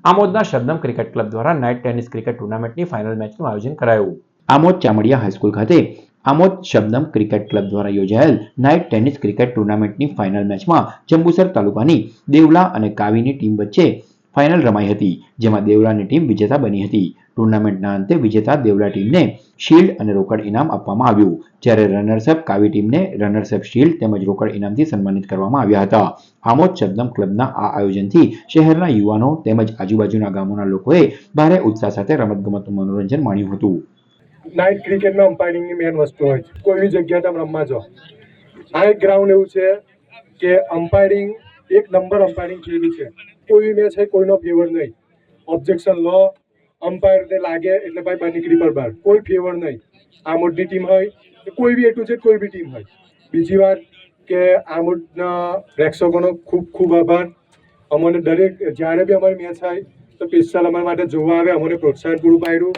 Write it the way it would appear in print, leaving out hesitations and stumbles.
આમોદના Shabnam cricket club દ્વારા night tennis cricket ટુર્નામેન્ટની final મેચનું આયોજન કરાયું. આમોદ ચામડિયા હાઈસ્કૂલ ખાતે આમોદ શબનમ ક્રિકેટ ક્લબ દ્વારા યોજાયેલ નાઇટ ટેનિસ ક્રિકેટ ટુર્નામેન્ટની ફાઇનલ મેચમાં જંબુસર તાલુકાની દેવલા અને કાવીની ટીમ વચ્ચે ફાઇનલ રમાઈ હતી, જેમાં દેવલાની ટીમ વિજેતા બની હતી. ટુર્નામેન્ટના અંતે વિજેતા દેવલા ટીમને શિલ્ડ અને રોકડ ઇનામ આપવામાં આવ્યું, જ્યારે રનર્સઅપ કાવી ટીમને રનર્સઅપ શિલ્ડ તેમજ રોકડ ઇનામથી સન્માનિત કરવામાં આવ્યા હતા. આમોદ શબનમ ક્લબના આ આયોજનથી શહેરના યુવાનો તેમજ આજુબાજુના ગામોના લોકોએ ભારે ઉત્સાહ સાથે રમતગમતનું મનોરંજન માણ્યું હતું. નાઇટ ક્રિકેટમાં અમ્પાયરિંગની મેન વસ્તુ હોય છે. કોઈ બી જગ્યાએ તમે રમવા જાઓ, આ એક ગ્રાઉન્ડ એવું છે કે અમ્પાયરિંગ એક નંબર અમ્પાયરિંગ થયેલી છે. કોઈ મેચ છે કોઈનો ફેવર નહીં, ઓબ્જેક્શન લો, અમ્પાયરને લાગે એટલે ભાઈ બહાર નીકળી પર બહાર, કોઈ ફેવર નહીં. આમોદની ટીમ હોય કે કોઈ બી A to Z કોઈ બી ટીમ હોય. બીજી વાત કે આમોદના પ્રેક્ષકોનો ખૂબ ખૂબ આભાર. અમને દરેક જ્યારે બી અમારી મેચ થાય તો સ્પેશિયલ અમારા માટે જોવા આવે, અમને પ્રોત્સાહન પૂરું પાડ્યું.